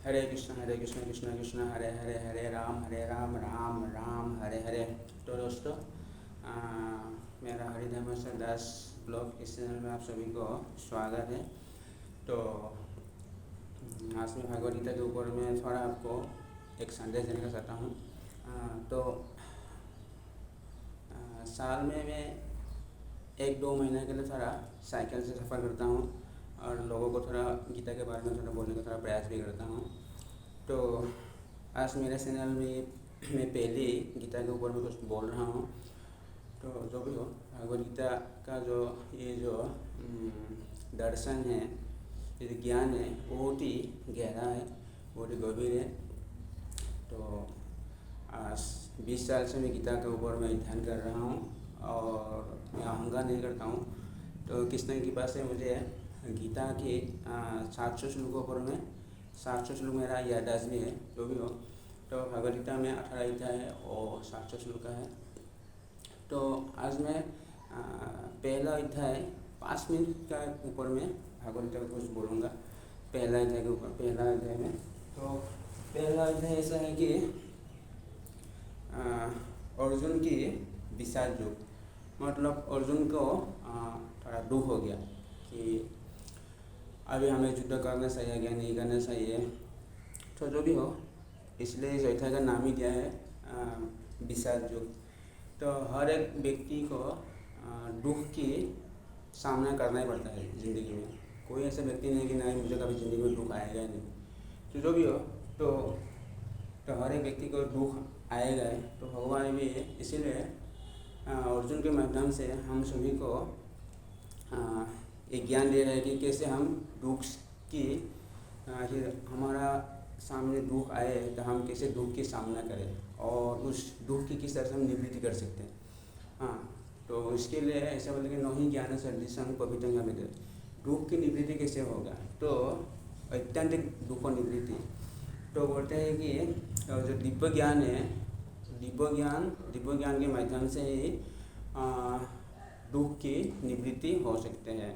हरे कृष्ण कृष्ण कृष्ण हरे हरे, हरे राम राम राम हरे हरे। तो दोस्तों, मेरा हरिधर्म दास ब्लॉग इस चैनल में आप सभी को स्वागत है। तो आज मैं भगवद गीता के ऊपर में थोड़ा आपको एक संदेश देने का चाहता हूँ। तो साल में मैं 1-2 महीने के लिए थोड़ा साइकिल से सफ़र करता हूँ और लोगों को थोड़ा गीता के बारे में थोड़ा बोलने का थोड़ा प्रयास भी करता हूँ। तो आज मेरे चैनल में मैं पहले गीता के ऊपर में कुछ बोल रहा हूँ। तो जो भी हो, भगवद गीता का जो दर्शन है, ये जो ज्ञान है, वो बहुत ही गहरा है, बहुत ही गंभीर है। तो आज 20 साल से मैं गीता के ऊपर में ध्यान कर रहा हूँ और मैं अहंकार नहीं करता हूँ। तो कृष्ण की कृपा से मुझे गीता के 700 श्लोकों पर में 700 श्लोक मेरा याददाश्त भी है। जो भी हो, तो भगवद गीता में 18 अध्याय है और 700 श्लोक का है। तो आज मैं पहला अध्याय 5 मिनट का ऊपर में भगवद गीता को कुछ बोलूँगा। पहला अध्याय के ऊपर, पहला अध्याय में तो पहला अध्याय ऐसा है कि अर्जुन की विषाद योग, मतलब अर्जुन को थोड़ा दुख हो गया कि अभी हमें युद्ध करना चाहिए या नहीं करना चाहिए। तो जो भी हो, इसलिए इस अध्याय का नाम ही दिया है विषाद योग। तो हर एक व्यक्ति को दुख की सामना करना ही पड़ता है ज़िंदगी में। कोई ऐसा व्यक्ति नहीं कि नहीं मुझे कभी ज़िंदगी में दुख आएगा ही नहीं। तो जो भी हो, तो हर एक व्यक्ति को दुख आएगा ही। तो भगवान भी इसीलिए अर्जुन के माध्यम से हम सभी को एक ज्ञान दे रहे हैं कि कैसे हम दुख की हमारा सामने दुख आए तो हम कैसे दुख की सामना करें और उस दुख की किस तरह से हम निवृत्ति कर सकते हैं। तो इसके लिए ऐसा बोलते कि नहीं ज्ञान सदृशं पवित्रं गम्यते, दुख की निवृत्ति कैसे होगा। तो अत्यंत दुख और निवृत्ति, तो बोलते हैं कि जो दिव्य ज्ञान है, दिव्य ज्ञान के माध्यम से ही दुख की निवृत्ति हो सकते हैं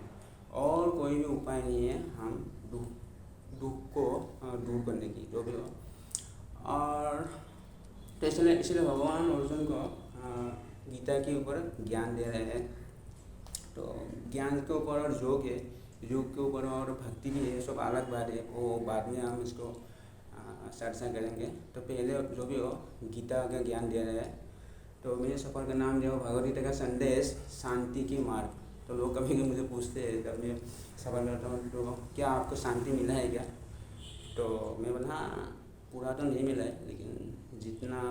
और कोई भी उपाय नहीं है हम दुख को दूर करने की, जो भी हो। और तो इसलिए भगवान अर्जुन को गीता के ऊपर ज्ञान दे रहे हैं। तो ज्ञान के ऊपर और योग है, योग के ऊपर और भक्ति भी है, सब अलग बात है, वो बाद में हम इसको चर्चा करेंगे। तो पहले जो भी हो, गीता का ज्ञान दे रहे हैं। तो मेरे सफ़र का नाम जो भगवद गीता का संदेश शांति की मार्ग। तो लोग कभी कभी मुझे पूछते हैं जब मैं सफ़र करता हूँ, तो क्या आपको शांति मिला है क्या। तो मैं बोला हाँ, पूरा तो नहीं मिला है, लेकिन जितना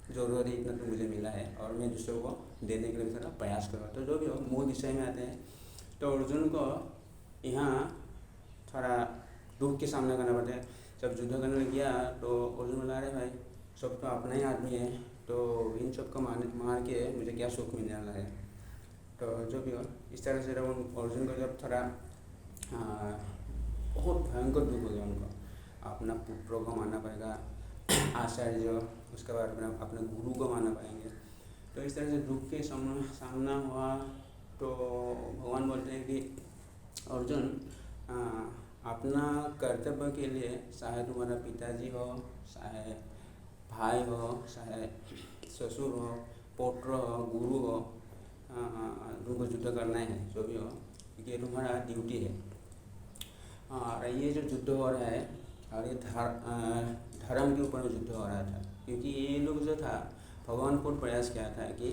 ज़रूरत है इतना तो मुझे मिला है और मैं दूसरों को देने के लिए थोड़ा प्रयास करूँगा। तो जो भी हो, मूल विषय में आते हैं। तो अर्जुन को यहाँ थोड़ा दुख के सामना करना पड़ता है। जब युद्ध करने गया तो अर्जुन बोला अरे भाई, सब तो अपना ही आदमी है, तो इन सब को मार के मुझे क्या सुख मिलने वाला है। तो जो भी हो, इस तरह से अर्जुन को जब थोड़ा बहुत भयंकर दुख हो गया, उनको अपना पुत्रों को मारना पड़ेगा, आचार्य, उसके बाद में अपने गुरु को मारना पड़ेंगे। तो इस तरह से दुख के सामना हुआ। तो भगवान बोलते हैं कि अर्जुन, अपना कर्तव्य के लिए, चाहे तुम्हारा पिताजी हो, चाहे भाई हो, चाहे ससुर हो, पौत्र हो, गुरु हो, तुमको युद्ध करना है, जो भी हो, क्योंकि ये तुम्हारा ड्यूटी है। और ये जो युद्ध हो रहा है, और ये धर्म के ऊपर युद्ध हो रहा था, क्योंकि ये लोग जो था, भगवान को प्रयास किया था कि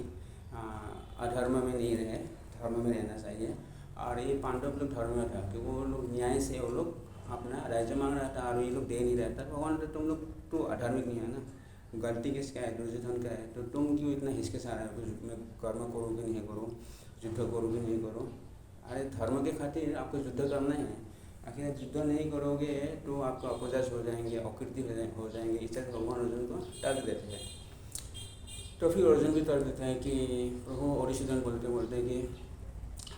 अधर्म में नहीं रहे, धर्म में रहना चाहिए। और ये पांडव लोग धर्म में था कि वो लोग न्याय से वो लोग अपना राज्य मांग रहा था और ये लोग दे नहीं रहा था। भगवान तो तुम लोग तो अधर्मिक नहीं है ना, गलती किसका है, दुर्योधन का है, तो तुम क्यों इतना हिचकिचा रहे हो, मैं कर्म करूँ कि नहीं करूँ, युद्ध करूँ कि नहीं करूँ। अरे धर्म के खातिर आपको युद्ध करना है, आखिर युद्ध नहीं करोगे तो आपको अपजस हो जाएंगे, अकृति हो जाएंगे। इस तरह भगवान अर्जुन को तर्क देते हैं। तो फिर अर्जुन भी तर्क देता है कि प्रभु, ओडिशीधन बोलते हैं कि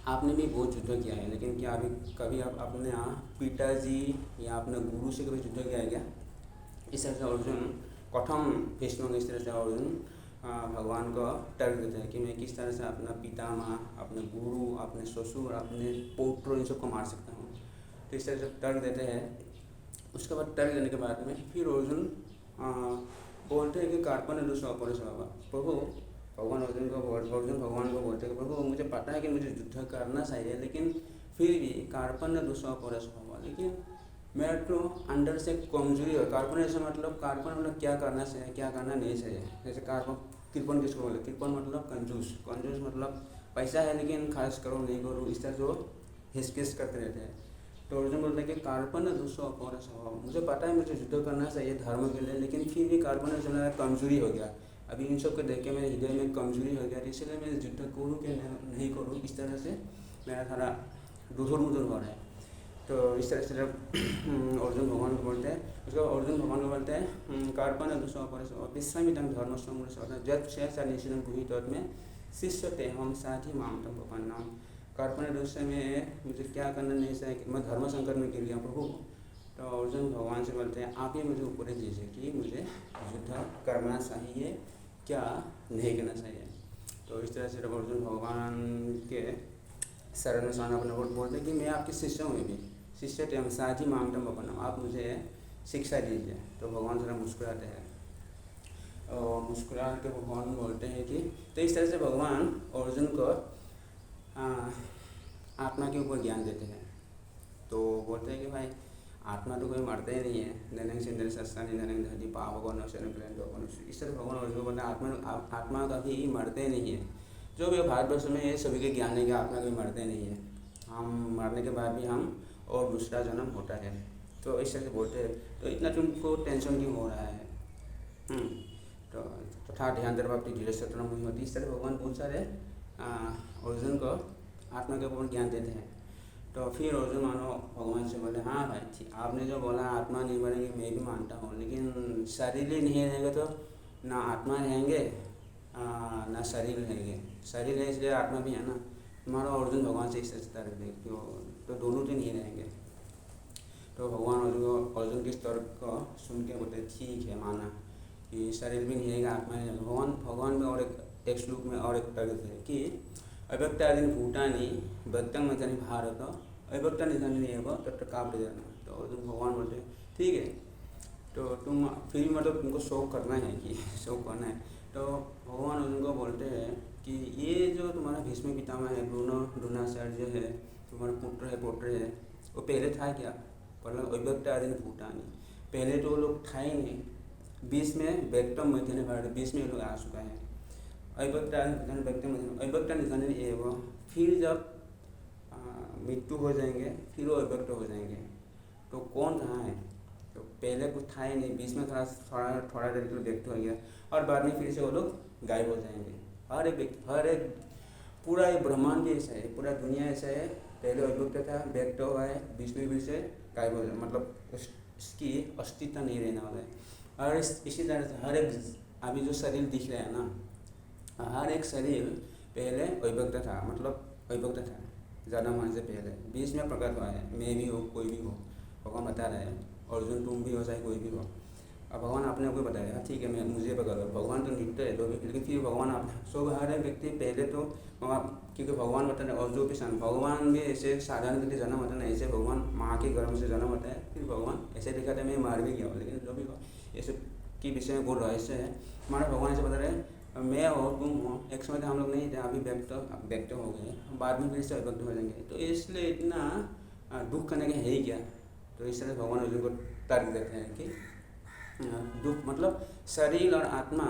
आपने भी बहुत युद्ध किया है, लेकिन क्या अभी कभी आप अपने पिताजी या अपने गुरु से कभी युद्ध किया है क्या। इस तरह से अर्जुन कठम भीष्म, इस तरह से अर्जुन भगवान को तर्क देते हैं कि मैं किस तरह से अपना पितामह, अपने गुरु, अपने ससुर, अपने पौत्र, इन सबको मार सकता हूँ। तो इस तरह से तर्क देते हैं। उसके बाद तर्क देने के बाद में फिर अर्जुन आ, बोलते हैं कि कार्पण्य स्वपर स्वभाव। प्रभु भगवान अर्जुन भगवान को बोलते हैं कि प्रभु मुझे पता है कि मुझे युद्ध करना चाहिए, लेकिन फिर भी कार्पण्य स्वपर स्वभाव, लेकिन मेरा तो अंदर से कमजोरी है। कार्पण्य से मतलब कार्पण्य मतलब क्या करना चाहिए क्या करना नहीं चाहिए। जैसे कृपण किसको बोले, कृपण मतलब कंजूस, कंजूस मतलब पैसा है लेकिन खर्च करो नहीं करो, इस तरह जो हिचकिच करते रहते हैं। तो अर्जुन बोलते हैं कि कार्पण्य स्वपर स्वभाव, मुझे पता है मुझे युद्ध करना चाहिए धर्म के लिए, लेकिन फिर भी कार्पण्य से मेरा कमजोरी हो गया। अभी इन सब को देख के मेरे हृदय में कमजोरी हो गया, इसलिए मैं युद्ध करूँ कि नहीं करूँ, इस तरह से मेरा थोड़ा दुधुर मुधुर हो रहा है। तो इस तरह से जब अर्जुन भगवान को बोलते हैं, उसके बाद अर्जुन भगवान को बोलते हैं कार्पण्य स्वपर स्वभाव विश्वामित्रं धर्म समूल जब शेष निश्चित गुहित में शिष्य ते हम साथी मामतम पन्नाम। कार्पण्य दोष में मुझे क्या करना नहीं चाहिए, मैं धर्म संकट में गिर गया प्रभु। तो अर्जुन भगवान से बोलते हैं आप ही मुझे उपदेश दीजिए कि मुझे युद्ध करना चाहिए क्या नहीं करना चाहिए। तो इस तरह से जब अर्जुन भगवान के शरण में अपने बोलते हैं कि मैं आपके शिष्य हूँ, भी शिष्य थे हम साथी मामतम अपना, आप मुझे शिक्षा दीजिए। तो भगवान जरा मुस्कुराते हैं और मुस्कुरा के भगवान बोलते हैं कि तो इस तरह से भगवान अर्जुन को आत्मा के ऊपर ज्ञान देते हैं। तो बोलते हैं कि भाई आत्मा तो कोई मरते ही नहीं है, नैनंग सिंदर सस्तानी नैनंग धरती पावगन इस तरह भगवान अर्जुन को बोलते हैं आत्मा कभी मरते नहीं है। जो भी भारतवर्ष में ये सभी के ज्ञान है कि आत्मा कभी मरते नहीं है, हम मरने के बाद भी हम और दूसरा जन्म होता है। तो इस तरह से बोलते हैं। तो इतना तुमको टेंशन क्यों हो रहा है, तो तथा ध्यान दर्भाप्ति धीरे सतरम हुई होती। इस तरह भगवान बहुत सारे अर्जुन को आत्मा के ऊपर ज्ञान देते हैं। तो फिर अर्जुन मानो भगवान से बोले हाँ भाई ठीक, आपने जो बोला आत्मा नहीं मरेंगे मैं भी मानता हूँ, लेकिन शरीर ही नहीं रहेगा तो ना आत्मा रहेंगे ना शरीर रहेंगे। शरीर है इसलिए आत्मा भी है ना। तुम्हारा अर्जुन भगवान से इस तरह रख दे तो दोनों तो नहीं रहेंगे। तो भगवान अर्जुन के तर्क को सुन के बोलते ठीक है माना कि शरीर भी नहीं रहेगा आत्मा नहीं रहेगा। भगवान में और एक श्लोक में और एक तर्क है कि अव्यक्तादीन भूतानि व्यक्तं मजनि भारत अव्यक्ता निधन एवं तत्र काव्य देना। तो अर्जुन भगवान बोलते ठीक है, तो तुम फिर भी मतलब तुमको शौक करना है कि शौक करना है। तो भगवान अर्जुन को बोलते हैं कि ये जो तुम्हारा भीष्म पितामह है द्रोणाचार्य है, तुम्हारा पुत्र है पौत्र है, वो पहले था क्या, मतलब अव्यक्तादीन भूतानि, पहले तो वो लोग था ही नहीं, बीच में व्यक्तम मध्यने भारत बीच में ये लोग आ चुका है। अव्यक्ता निधन एवं फिर जब मृत्यु हो जाएंगे फिर वो अव्यक्त हो जाएंगे। तो कौन कहाँ है, तो पहले कुछ था ही नहीं, बीच में थोड़ा देर के लिए व्यक्त हो गया और बाद में फिर से वो लोग गायब हो जाएंगे। हर एक पूरा ये ब्रह्मांड भी ऐसा है, पूरा दुनिया ऐसा है, पहले अव्यक्त था व्यक्त हुआ है बीच में फिर से गायब हो जाए, मतलब उसकी अस्तित्व नहीं रहने वाला है। और इसी तरह से हर एक अभी जो शरीर दिख रहा है ना, हर एक शरीर पहले अव्यक्त था, मतलब अव्यक्त था जन्म होने से पहले, बीच में प्रकट हुआ है, मैं भी हो कोई भी हो। भगवान बता रहे हैं अर्जुन तुम भी हो चाहे कोई भी हो। अब भगवान आपने आपको बताया ठीक है मैं मुझे पकड़ लो, भगवान तो नित्य है तो लेकिन फिर भगवान आप सब हर एक व्यक्ति पहले तो क्योंकि भगवान बता रहे अर्जुन के सन भगवान भी ऐसे साधारण व्यक्ति जन्म होता है ना, ऐसे भगवान माँ के गर्भ से जन्म होता है, फिर भगवान ऐसे दिखाते हैं मैं मार भी गया हूँ, लेकिन जो भी ऐसे के विषय में बोल रहस्य है हमारा भगवान ऐसे बता रहे मैं हो तुम हो, एक समय तो हम लोग नहीं थे, अभी व्यक्त हो गए, बाद में फिर से अव्यक्त हो जाएंगे, तो इसलिए इतना दुख करने के है ही क्या। तो इस तरह भगवान अर्जुन को तर्क देते हैं कि दुख मतलब शरीर और आत्मा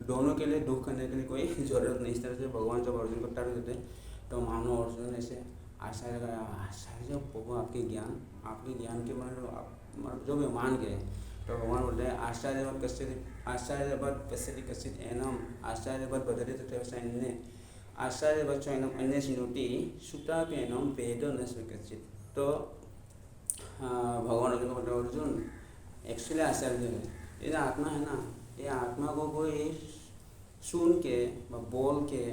दोनों के लिए दुख करने के लिए कोई ज़रूरत नहीं। इस तरह से भगवान जब अर्जुन को तर्क देते हैं तो मानो अर्जुन ऐसे आश्चर्य लगाया, आश्चर्य प्रभु आपके ज्ञान के मतलब जो भी मान गए। तो भगवान बोलते हैं आश्चर्यवत कश्चित् एनम आश्चर्यवत बदले तथा सैन्य आश्चर्यवत चैनम अन्य सिनोति सुतापि एनम वेद न स्वीकृत। तो भगवान अर्जुन को बोलते अर्जुन एक्चुअली आश्चर्य है, ये जो आत्मा है ना, ये आत्मा को कोई सुन के बोल के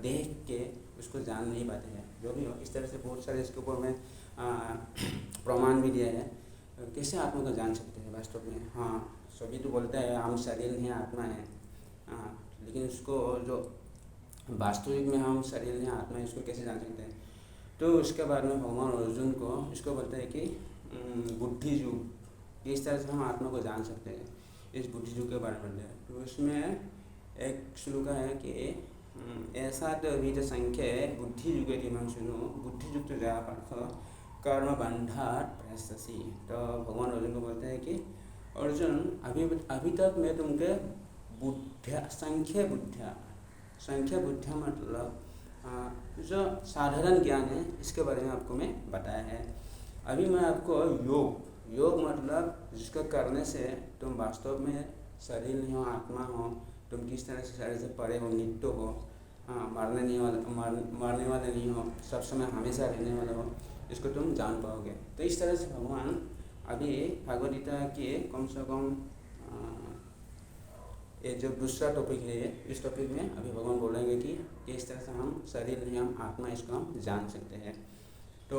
देख के उसको जान नहीं पाते हैं, जो भी हो। इस तरह से बहुत सारे इसके ऊपर में प्रमाण भी दिया है कैसे आत्मा को जान सकते हैं वास्तव में। हाँ सभी तो बोलते हैं हम शरीर नहीं आत्मा है, लेकिन उसको जो वास्तविक में हम शरीर नहीं आत्मा है इसको कैसे जान सकते हैं। तो उसके बाद में भगवान अर्जुन को इसको बोलते हैं कि बुद्धि युग किस तरह से हम आत्मा को जान सकते हैं, इस बुद्धि युग के बारे में है। तो इसमें एक श्लोक है कि ऐसा तो विद संख्य बुद्धि युगे इमं सुनो बुद्धि युक्त जा पार्थ कर्म बंधात प्रयस्यसि। तो भगवान अर्जुन को बोलते हैं कि अर्जुन अभी तक मैं तुमके संख्य बुद्धिया मतलब जो साधारण ज्ञान है इसके बारे में आपको मैं बताया है। अभी मैं आपको योग मतलब जिसका करने से तुम वास्तव में शरीर नहीं हो, आत्मा हो, तुम किस तरह से शरीर से परे हो, नित्य हो, मरने वाले नहीं हो, सब समय हमेशा रहने वाले हो, इसको तुम जान पाओगे। तो इस तरह से भगवान अभी भगवद गीता के कम से कम ये जो दूसरा टॉपिक है इस टॉपिक में अभी भगवान बोलेंगे कि किस तरह से हम शरीर नहीं, हम आत्मा, इसको हम जान सकते हैं। तो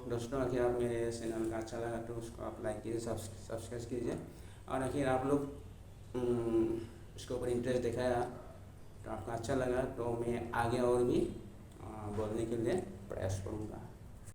दोस्तों, अगर आप मेरे चैनल का अच्छा लगा तो उसको आप लाइक कीजिए, सब्सक्राइब कीजिए, और अगर आप लोग इसके ऊपर इंटरेस्ट दिखाया तो आपको अच्छा लगा तो मैं आगे और भी बोलने के लिए प्रयास करूँगा।